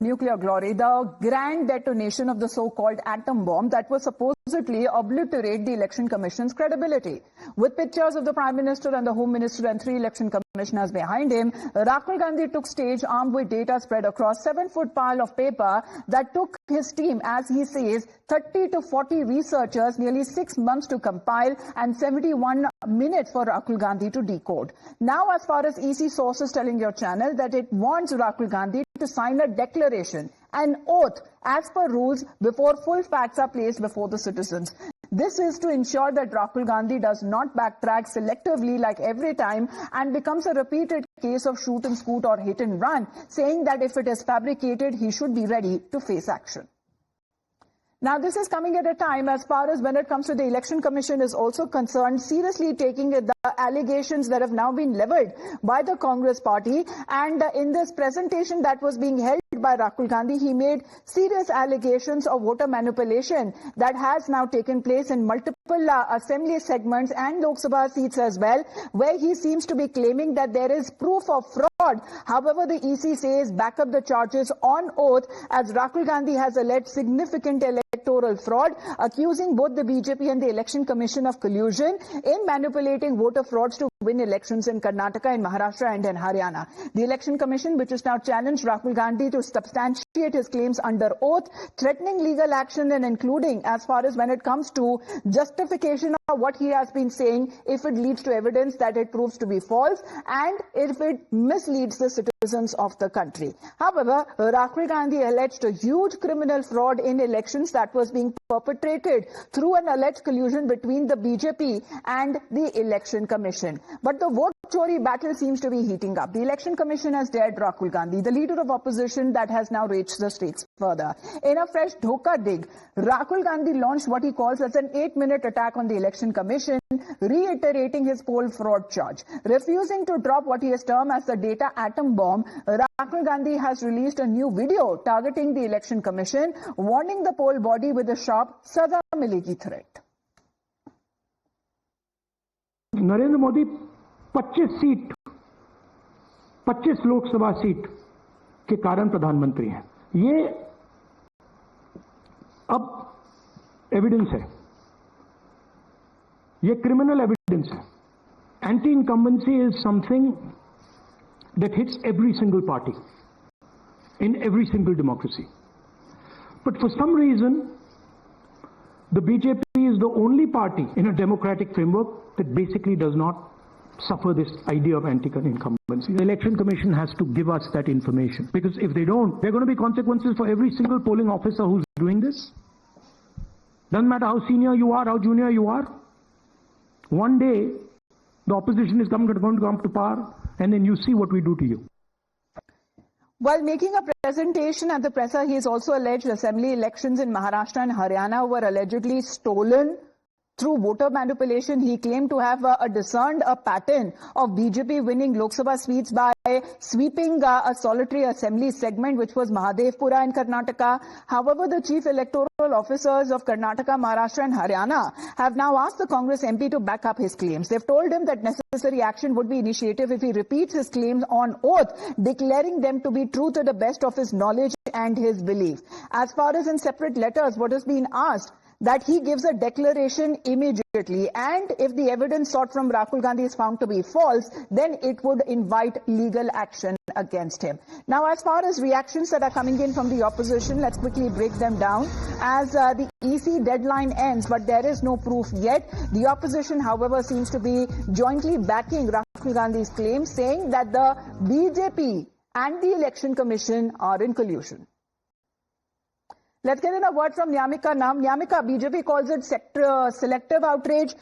nuclear glory, the grand detonation of the so-called atom bomb that was supposedly obliterate the Election Commission's credibility. With pictures of the Prime Minister and the Home Minister and 3 election commissioners behind him, Rahul Gandhi took stage armed with data spread across 7-foot pile of paper that took his team, as he says, 30 to 40 researchers nearly 6 months to compile and 71 minutes for Rahul Gandhi to decode. Now, as far as EC sources telling your channel that it wants Rahul Gandhi to sign a declaration, an oath, as per rules, before full facts are placed before the citizens. This is to ensure that Rahul Gandhi does not backtrack selectively like every time and becomes a repeated case of shoot and scoot or hit and run, saying that if it is fabricated, he should be ready to face action. Now, this is coming at a time, as far as when it comes to the Election Commission is also concerned, seriously taking the allegations that have now been leveled by the Congress party. And in this presentation that was being held by Rahul Gandhi, he made serious allegations of voter manipulation that has now taken place in multiple assembly segments and Lok Sabha seats as well, where he seems to be claiming that there is proof of fraud. However, the EC says back up the charges on oath, as Rahul Gandhi has alleged significant electoral fraud, accusing both the BJP and the Election Commission of collusion in manipulating voter frauds to win elections in Karnataka, in Maharashtra and in Haryana. The Election Commission, which has now challenged Rahul Gandhi to substantiate his claims under oath, threatening legal action and including as far as when it comes to justification of what he has been saying if it leads to evidence that it proves to be false and if it misleads the citizens of the country. However, Rahul Gandhi alleged a huge criminal fraud in elections that was being perpetrated through an alleged collusion between the BJP and the Election Commission. But the vote chori battle seems to be heating up. The Election Commission has dared Rahul Gandhi, the leader of opposition, that has now reached the stakes further. In a fresh dhoka dig, Rahul Gandhi launched what he calls as an 8-minute attack on the Election Commission, reiterating his poll fraud charge. Refusing to drop what he has termed as the data atom bomb, Rahul Gandhi has released a new video targeting the Election Commission, warning the poll body with a sharp "Saza milegi" threat. Narendra Modi 25 Lok Sabha seat के कारण प्रधानमंत्री हैं। ये अब evidence है, ये criminal evidence है। Anti incumbency is something that hits every single party in every single democracy. But for some reason, the BJP is the only party in a democratic framework that basically does not suffer this idea of anti-incumbency. The Election Commission has to give us that information, because if they don't, there are going to be consequences for every single polling officer who's doing this. Doesn't matter how senior you are, how junior you are. One day, the opposition is going to come to power, and then you see what we do to you. While making a presentation at the presser, he has also alleged assembly elections in Maharashtra and Haryana were allegedly stolen through voter manipulation. He claimed to have discerned a pattern of BJP winning Lok Sabha seats by sweeping a solitary assembly segment, which was Mahadevpura in Karnataka. However, the chief electoral officers of Karnataka, Maharashtra and Haryana have now asked the Congress MP to back up his claims. They've told him that necessary action would be initiated if he repeats his claims on oath, declaring them to be true to the best of his knowledge and his belief. As far as in separate letters, what has been asked, that he gives a declaration immediately, and if the evidence sought from Rahul Gandhi is found to be false, then it would invite legal action against him. Now, as far as reactions that are coming in from the opposition, let's quickly break them down. As the EC deadline ends, but there is no proof yet, the opposition, however, seems to be jointly backing Rahul Gandhi's claim, saying that the BJP and the Election Commission are in collusion. Let's get in a word from Nyamika now. Nyamika, BJP calls it selective outrage.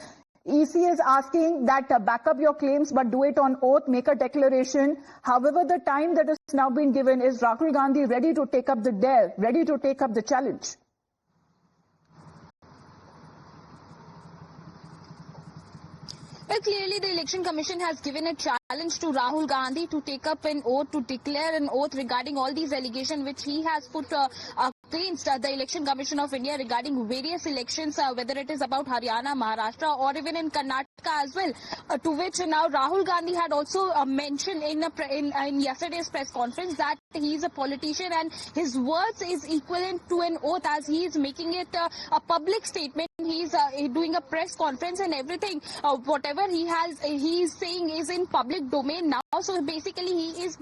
EC is asking that back up your claims, but do it on oath, make a declaration. However, the time that has now been given, is Rahul Gandhi ready to take up the dare, ready to take up the challenge? Well, clearly the Election Commission has given a challenge to Rahul Gandhi to take up an oath, to declare an oath regarding all these allegations which he has put against the Election Commission of India regarding various elections, whether it is about Haryana, Maharashtra or even in Karnataka as well, to which now Rahul Gandhi had also mentioned in yesterday's press conference that he is a politician and his words is equivalent to an oath, as he is making it a public statement. He is doing a press conference and everything. Whatever he is saying is in public domain now. So basically, he is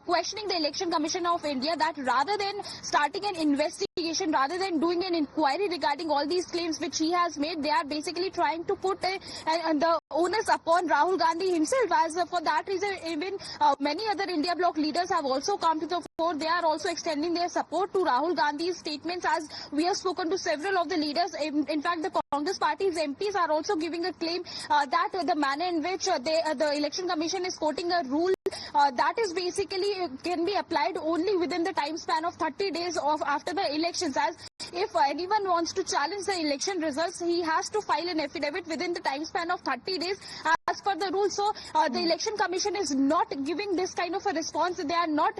questioning the Election Commission of India that rather than starting an investigation, rather than doing an inquiry regarding all these claims which he has made, they are basically trying to put the onus upon Rahul Gandhi himself. As for that reason, even many other India bloc leaders have also come to the fore. They are also extending their support to Rahul Gandhi's statements, as we have spoken to several of the leaders. In fact, the Congress party's MPs are also giving a claim that the manner in which the Election Commission is quoting a rule that is basically can be applied only within the time span of 30 days after the elections. As if anyone wants to challenge the election results, he has to file an affidavit within the time span of 30 days as per the rule. So the Election Commission is not giving this kind of a response. They are not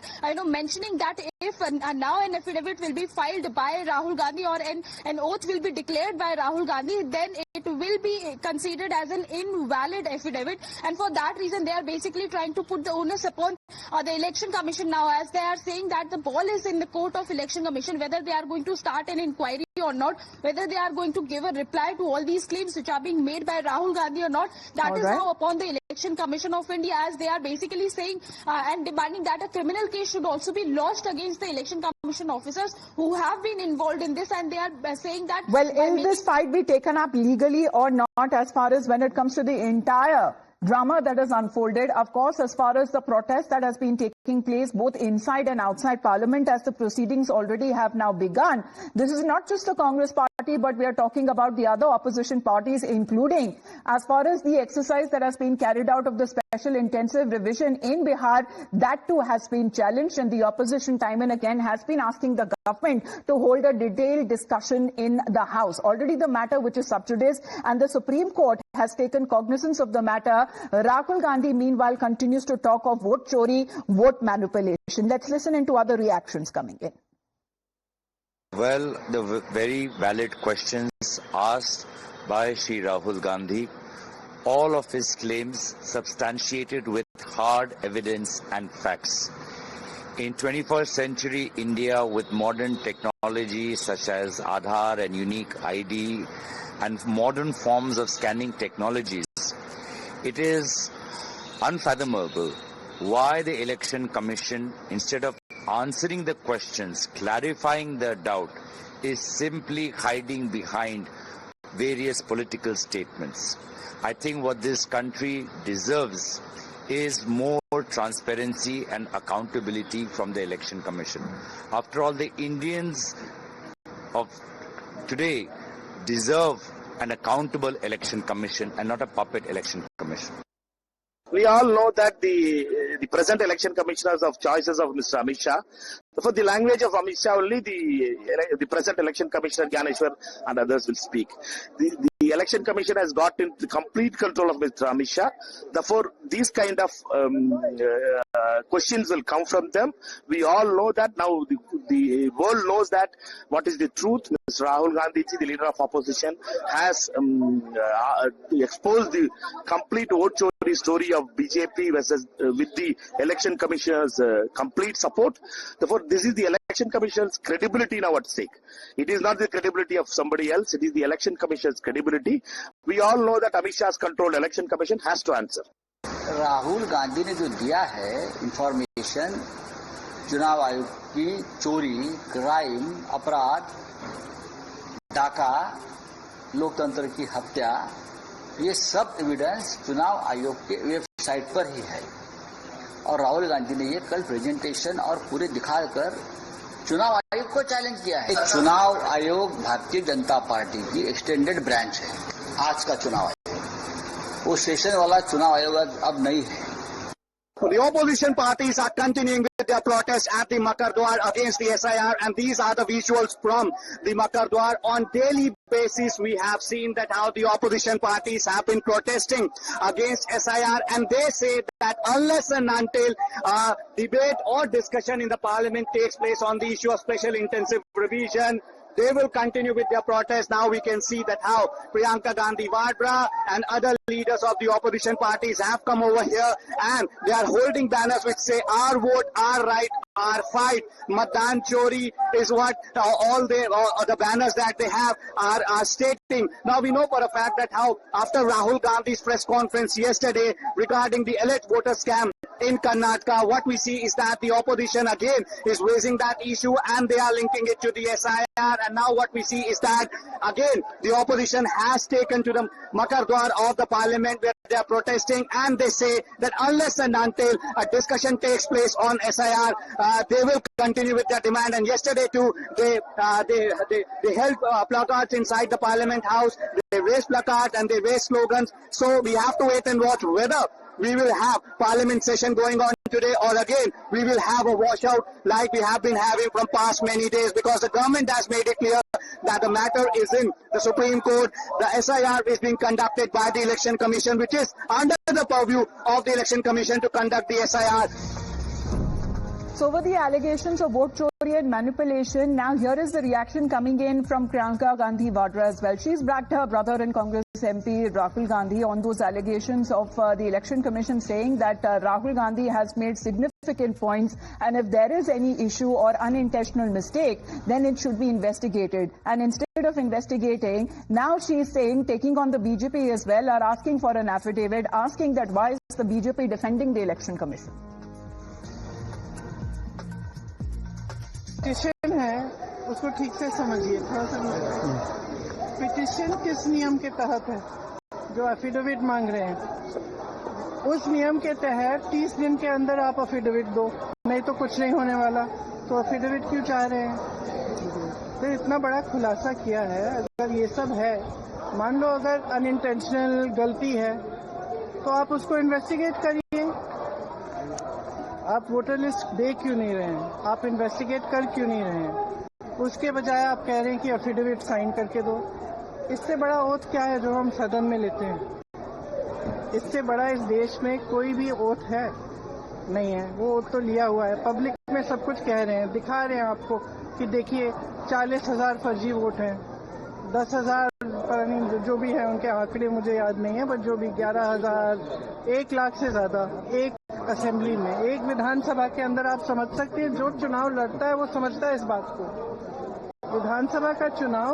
mentioning that if now an affidavit will be filed by Rahul Gandhi or an oath will be declared by Rahul Gandhi, then it will be considered as an invalid affidavit. And for that reason, they are basically trying to put the onus upon the Election Commission now, as they are saying that the ball is in the court of Election Commission, whether they are going to start an inquiry or not, whether they are going to give a reply to all these claims which are being made by Rahul Gandhi or not. That is now upon the Election Commission of India, as they are basically saying and demanding that a criminal case should also be lodged against the Election Commission officers who have been involved in this, and they are saying that... Well, will this fight be taken up legally or not, as far as when it comes to the entire drama that has unfolded? Of course, as far as the protest that has been taking place both inside and outside Parliament, as the proceedings already have now begun, this is not just the Congress party, but we are talking about the other opposition parties, including as far as the exercise that has been carried out of the special intensive revision in Bihar, that too has been challenged, and the opposition time and again has been asking the government to hold a detailed discussion in the House. Already the matter which is sub judice, and the Supreme Court has taken cognizance of the matter. Rahul Gandhi, meanwhile, continues to talk of vote chori, vote manipulation. Let's listen into other reactions coming in. Well, the very valid questions asked by Shri Rahul Gandhi, all of his claims substantiated with hard evidence and facts. In 21st century India, with modern technology such as Aadhaar and unique ID and modern forms of scanning technologies, it is unfathomable why the Election Commission, instead of answering the questions, clarifying the doubt, is simply hiding behind various political statements. I think what this country deserves is more transparency and accountability from the Election Commission. After all, the Indians of today deserve an accountable Election Commission and not a puppet Election Commission. We all know that the present election commissioners of choices of Mr. Amit Shah, for the language of Amit Shah only the present election commissioner Gyaneshwar and others will speak. The election commission has got into complete control of Mr. Amit Shah. Therefore, these kind of questions will come from them. We all know that now. The world knows that what is the truth. Mr. Rahul Gandhi, the leader of opposition, has exposed the complete vote chori story of BJP versus with the election commissioner's complete support. Therefore, this is the election commission's credibility now at stake. It is not the credibility of somebody else. It is the election commission's credibility. We all know that Amit Shah's controlled election commission has to answer. Rahul Gandhi ने जो दिया है information, चुनाव आयोग की चोरी, crime, अपराध, डाका, लोकतंत्र की हत्या, ये सब एविडेंस चुनाव आयोग के वेबसाइट पर ही है। और राहुल गांधी ने ये कल प्रेजेंटेशन और पूरे दिखाकर चुनाव आयोग को चैलेंज किया है। चुनाव आयोग भारतीय जनता पार्टी की एक्सटेंडेड ब्रांच है। आज का चुनाव आयोग, वो सेशन वाला चुनाव आयोग अब नहीं है। The opposition parties are continuing with their protest at the Makar Dwar against the SIR, and these are the visuals from the Makar Dwar. On daily basis, we have seen that how the opposition parties have been protesting against SIR, and they say that unless and until debate or discussion in the parliament takes place on the issue of special intensive revision, they will continue with their protest. Now we can see that how Priyanka Gandhi Vadra and other leaders of the opposition parties have come over here and they are holding banners which say our vote, our right, our fight. Matdan Chori is what all the banners that they have are stating. Now we know for a fact that how after Rahul Gandhi's press conference yesterday regarding the alleged voter scam in Karnataka, what we see is that the opposition again is raising that issue and they are linking it to the SIR. And now what we see is that again the opposition has taken to the Makar Dwar of the parliament where they are protesting, and they say that unless and until a discussion takes place on SIR, they will continue with their demand. And yesterday too, they held placards inside the Parliament House. They raised placards and they raised slogans. So we have to wait and watch whether we will have Parliament session going on today, or again we will have a washout like we have been having from past many days, because the government has made it clear that the matter is in the Supreme Court. The SIR is being conducted by the Election Commission, which is under the purview of the Election Commission to conduct the SIR. So over the allegations of vote chori and manipulation, now here is the reaction coming in from Priyanka Gandhi Vadra as well. She's backed her brother and Congress MP Rahul Gandhi on those allegations of the Election Commission, saying that Rahul Gandhi has made significant points, and if there is any issue or unintentional mistake, then it should be investigated. And instead of investigating, now she is saying, taking on the BJP as well, are asking for an affidavit, asking that why is the BJP defending the Election Commission. Petition है उसको ठीक से समझिए, थोड़ा सा petition किस नियम के तहत है जो एफिडेविट मांग रहे हैं। उस नियम के तहत 30 दिन के अंदर आप एफिडेविट दो, नहीं तो कुछ नहीं होने वाला। तो एफिडेविट क्यों चाह रहे हैं? तो इतना बड़ा खुलासा किया है। अगर ये सब है, मान लो अगर अनइंटेंशनल गलती है तो आप उसको इन्वेस्टिगेट करिए। आप वोटर लिस्ट दे क्यों नहीं रहे हैं? आप इन्वेस्टिगेट कर क्यों नहीं रहे हैं? उसके बजाय आप कह रहे हैं कि एफिडेविट साइन करके दो। इससे बड़ा ओथ क्या है जो हम सदन में लेते हैं? इससे बड़ा इस देश में कोई भी ओथ है नहीं है। वो ओथ तो लिया हुआ है, पब्लिक में सब कुछ कह रहे हैं, दिखा रहे हैं आपको कि देखिए 40,000 फर्जी वोट हैं, 10,000 पर नहीं जो भी है, उनके आंकड़े मुझे याद नहीं है, बट जो भी 11,000, 1 लाख से ज्यादा एक असेंबली में, एक विधानसभा के अंदर। आप समझ सकते हैं जो चुनाव लड़ता है वो समझता है इस बात को। विधानसभा का चुनाव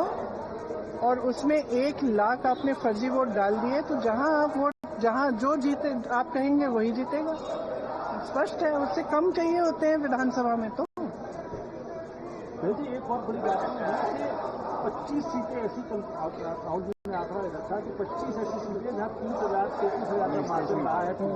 और उसमें 1 लाख आपने फर्जी वोट डाल दिए, तो जहां जो जीते आप कहेंगे वही जीतेगा। स्पष्ट है, उससे कम चाहिए होते हैं विधानसभा में। तो एक और बड़ी बात है, 25 सीटें ऐसी राहुल जी ने आंकड़ा रखा कि 25 ऐसी सीटें जहाँ 30,000 33,000 का मार्जिन आया था।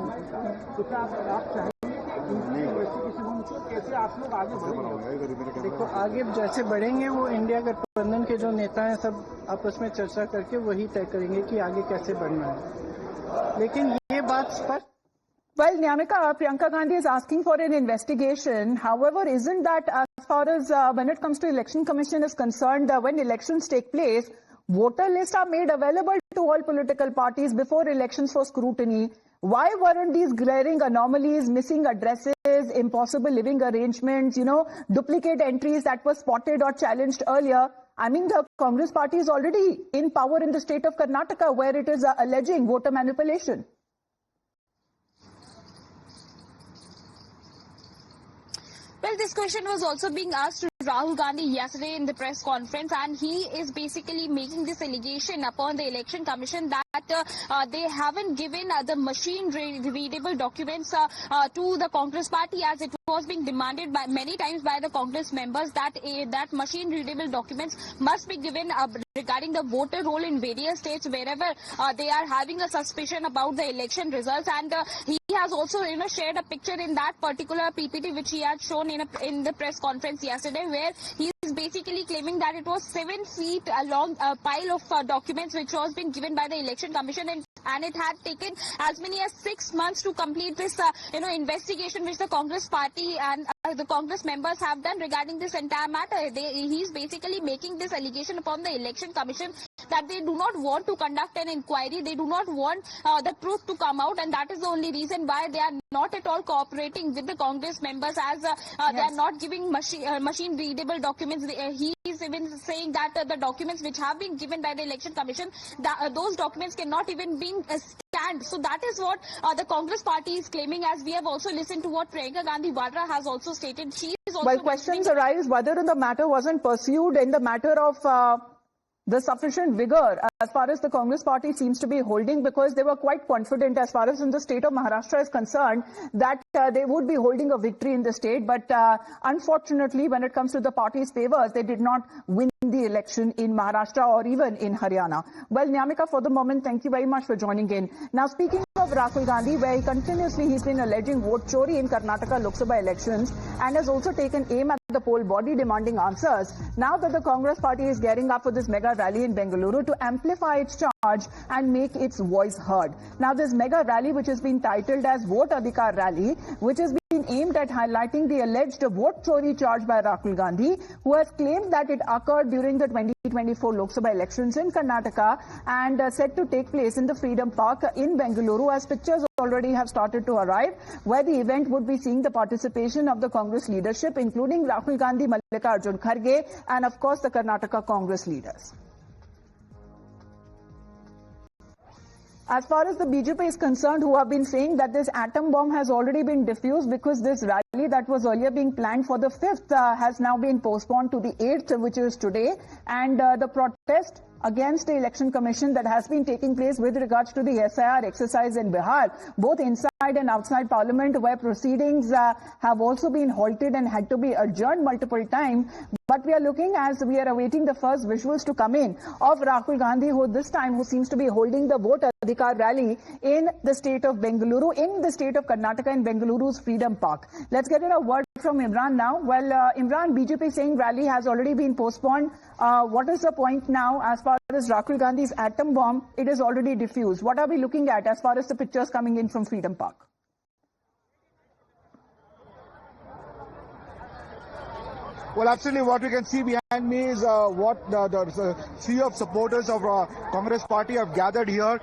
तो क्या आप चाहेंगे कि इन्वेस्टिगेशन कैसे आप लोग आगे बढ़ेंगे? देखो, आगे जैसे बढ़ेंगे वो इंडिया गठबंधन के जो नेता हैं सब आपस में चर्चा करके वही तय करेंगे कि आगे कैसे बढ़ना है। लेकिन ये बात स्पष्ट। Well, Nyamika, Priyanka Gandhi is asking for an investigation. However, isn't that as far as when it comes to Election Commission is concerned, when elections take place, voter lists are made available to all political parties before elections for scrutiny. Why weren't these glaring anomalies, missing addresses, impossible living arrangements, duplicate entries that were spotted or challenged earlier? I mean, the Congress party is already in power in the state of Karnataka, where it is alleging voter manipulation. Well, this question was also being asked to Rahul Gandhi yesterday in the press conference, and he is basically making this allegation upon the Election Commission that they haven't given the machine-readable documents to the Congress party, as it was being demanded by many times by the Congress members that that machine-readable documents must be given regarding the voter roll in various states wherever they are having a suspicion about the election results. And he has also shared a picture in that particular PPT which he had shown in the press conference yesterday, where he is basically claiming that it was 7 feet long pile of documents which was being given by the Election Commission, and And it had taken as many as 6 months to complete this, investigation which the Congress party and the Congress members have done regarding this entire matter. He's basically making this allegation upon the Election Commission that they do not want to conduct an inquiry. They do not want the truth to come out, and that is the only reason why they are not at all cooperating with the Congress members, as they are not giving machine readable documents. He is even saying that the documents which have been given by the Election Commission, those documents cannot even be scanned. So that is what the Congress party is claiming, as we have also listened to what Priyanka Gandhi Vadra has also stated. She is also questions arise whether the matter wasn't pursued in the matter of the sufficient vigor as far as the Congress party seems to be holding, because they were quite confident as far as in the state of Maharashtra is concerned that they would be holding a victory in the state. But unfortunately, when it comes to the party's favors, they did not win the election in Maharashtra or even in Haryana. Well, Nyamika, for the moment, thank you very much for joining in. Now, speaking of Rahul Gandhi, where he's been alleging vote chori in Karnataka Lok Sabha elections and has also taken aim at the poll body demanding answers. Now that the Congress party is gearing up for this mega rally in Bengaluru to amplify its charge and make its voice heard. Now, this mega rally, which has been titled as Vote Adhikar Rally, which has been aimed at highlighting the alleged vote chori charge by Rahul Gandhi, who has claimed that it occurred during the 2024 Lok Sabha elections in Karnataka and said to take place in the Freedom Park in Bengaluru, as pictures already have started to arrive, where the event would be seeing the participation of the Congress leadership, including Rahul Gandhi, Mallikarjun Kharge, and of course the Karnataka Congress leaders. As far as the BJP is concerned, who have been saying that this atom bomb has already been diffused because this rally that was earlier being planned for the 5th has now been postponed to the 8th, which is today. And the protest against the Election Commission that has been taking place with regards to the SIR exercise in Bihar, both inside and outside Parliament, where proceedings have also been halted and had to be adjourned multiple times. But we are looking, as we are awaiting the first visuals to come in of Rahul Gandhi, who seems to be holding the Vote Adhikar rally in the state of Bengaluru, in the state of Karnataka, in Bengaluru's Freedom Park. Let's get a word from Imran now. Well, Imran, BJP saying rally has already been postponed. What is the point now as far as Rahul Gandhi's atom bomb? It is already diffused. What are we looking at as far as the pictures coming in from Freedom Park? Well, absolutely. What we can see behind me is what the sea of supporters of Congress party have gathered here.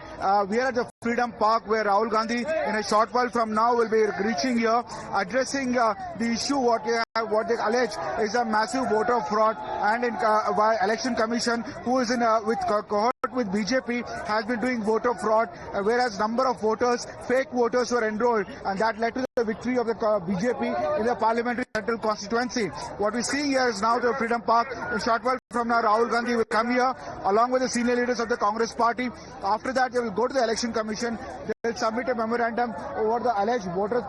We are at the Freedom Park, where Rahul Gandhi, in a short while from now, will be reaching here, addressing the issue what they allege is a massive voter fraud, and by Election Commission, who is in with cohort with BJP, has been doing voter fraud, whereas number of voters, fake voters, were enrolled, and that led to the victory of the BJP in the parliamentary central constituency. What we see here is now the Freedom Park. In short while from now, Rahul Gandhi will come here along with the senior leaders of the Congress party. After that, they will go to the Election Commission. They will submit a memorandum over the alleged voter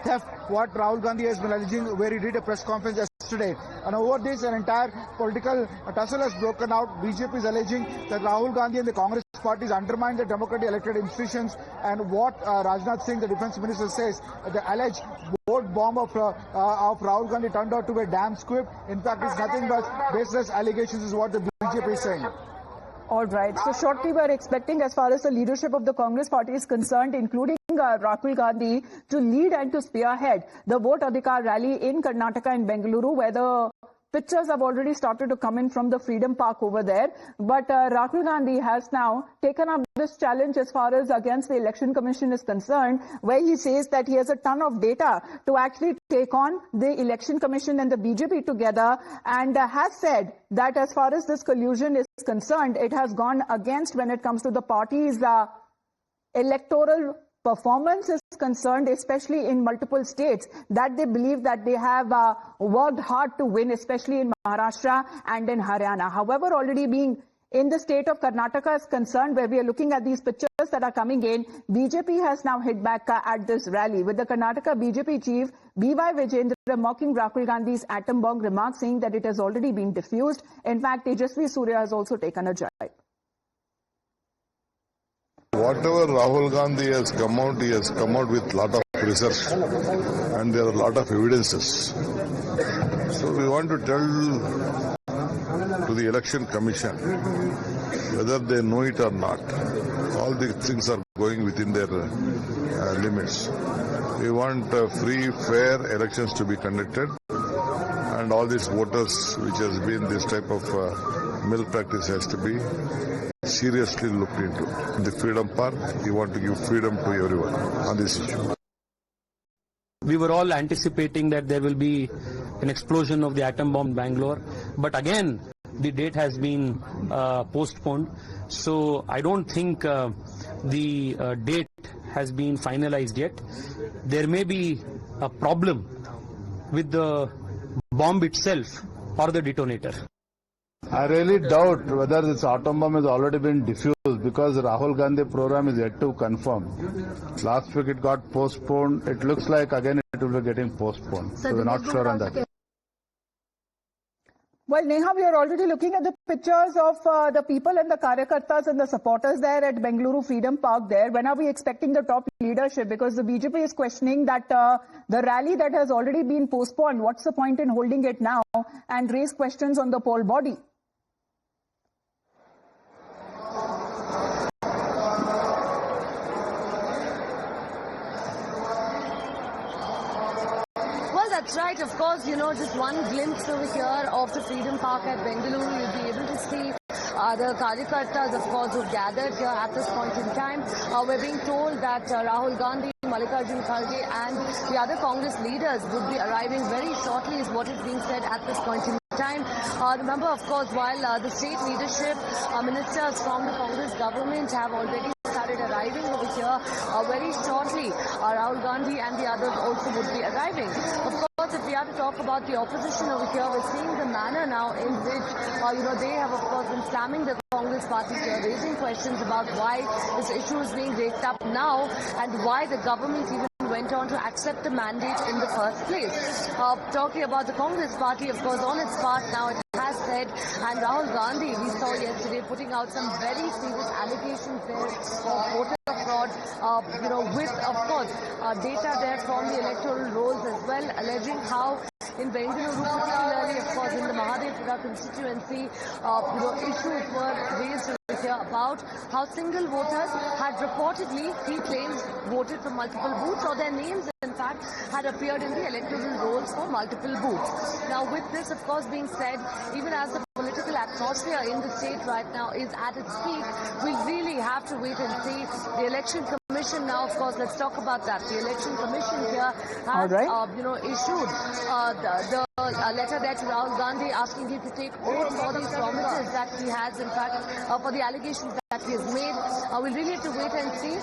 theft, what Rahul Gandhi has been alleging, where he did a press conference yesterday. And over this, an entire political tussle has broken out. BJP is alleging that Rahul Gandhi and the Congress parties undermine the democratically elected institutions, and what Rajnath Singh, the defense minister, says, the alleged vote bomb of Rahul Gandhi turned out to be a damn squib. In fact, it's nothing but baseless allegations, is what the BJP is saying. All right. So shortly we are expecting, as far as the leadership of the Congress party is concerned, including Rahul Gandhi, to lead and to spearhead the Vote Adhikar rally in Karnataka and Bengaluru, where the pictures have already started to come in from the Freedom Park over there. But Rahul Gandhi has now taken up this challenge as far as against the Election Commission is concerned, where he says that he has a ton of data to actually take on the Election Commission and the BJP together, and has said that as far as this collusion is concerned, it has gone against when it comes to the party's electoral performance is concerned, especially in multiple states, that they believe that they have worked hard to win, especially in Maharashtra and in Haryana. However, already being in the state of Karnataka is concerned, where we are looking at these pictures that are coming in, BJP has now hit back at this rally, with the Karnataka BJP chief B.Y. Vijayendra mocking Rahul Gandhi's atom bomb remarks, saying that it has already been diffused. In fact, Tejasvi Surya has also taken a jibe. Whatever Rahul Gandhi has come out, he has come out with a lot of research, and there are a lot of evidences. So we want to tell to the Election Commission whether they know it or not. All these things are going within their limits. We want free, fair elections to be conducted, and all these voters, which has been this type of malpractice, has to be seriously looked into. In the Freedom Park, we want to give freedom to everyone on this issue. We were all anticipating that there will be an explosion of the atom bomb in Bangalore, but again, the date has been postponed. So I don't think the date has been finalized yet. There may be a problem with the bomb itself or the detonator. I really doubt whether this atom bomb has already been defused, because Rahul Gandhi program is yet to confirm. Last week it got postponed. It looks like again it will be getting postponed. So we're not sure on that. Well, Neha, we are already looking at the pictures of the people and the karyakartas and the supporters there at Bengaluru Freedom Park there. When are we expecting the top leadership? Because the BJP is questioning that the rally that has already been postponed, what's the point in holding it now, and raise questions on the poll body? That's right. Of course, you know, just one glimpse over here of the Freedom Park at Bengaluru. You'll be able to see the karyakartas, of course, who've gathered here at this point in time. We're being told that Rahul Gandhi, Mallikarjun Kharge and the other Congress leaders would be arriving very shortly, is what is being said at this point in time. Remember, of course, while the state leadership, ministers from the Congress government have already started arriving over here, very shortly Rahul Gandhi and the others also would be arriving. Of course, if we have to talk about the opposition over here, we're seeing the manner now in which, they have, of course, been slamming the Congress party here, raising questions about why this issue is being raked up now and why the government even went on to accept the mandate in the first place. Talking about the Congress party, of course, on its part now, it has said, and Rahul Gandhi, we saw yesterday, putting out some very serious allegations there of voter fraud, with, of course, data there from the electoral rolls as well, alleging how in Bengaluru, particularly, of course, in the Mahadevpura constituency, issues were raised here about how single voters had reportedly, he claims, voted for multiple booths, or their names, in fact, had appeared in the electoral rolls for multiple booths. Now, with this, of course, being said, even as the political atmosphere in the state right now is at its peak, we really have to wait and see. The Election Commission now, of course, let's talk about that. The Election Commission here has, issued the letter there to Rahul Gandhi asking him to take oath for these promises that he has, in fact, for the allegations that he has made. We'll really have to wait and see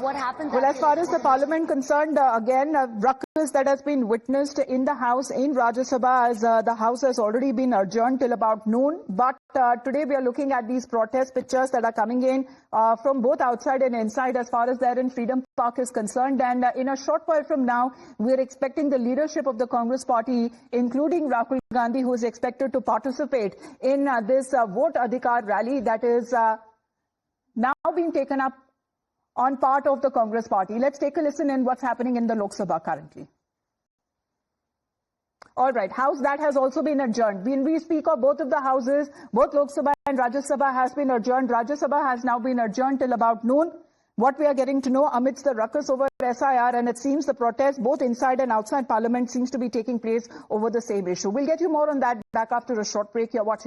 what happens. Well, as far as the parliament concerned, again, ruckus that has been witnessed in the House, in Rajya Sabha, as the House has already been adjourned till about noon. But today we are looking at these protest pictures that are coming in from both outside and inside as far as there in Freedom Park is concerned. And in a short while from now, we are expecting the leadership of the Congress party, including Rahul Gandhi, who is expected to participate in this vote adhikar rally that is now being taken up on part of the Congress party. Let's take a listen in what's happening in the Lok Sabha currently. All right, House that has also been adjourned. When we speak of both of the houses, both Lok Sabha and Rajya Sabha has been adjourned. Rajya Sabha has now been adjourned till about noon. What we are getting to know amidst the ruckus over SIR, and it seems the protest both inside and outside Parliament seems to be taking place over the same issue. We'll get you more on that back after a short break. You're watching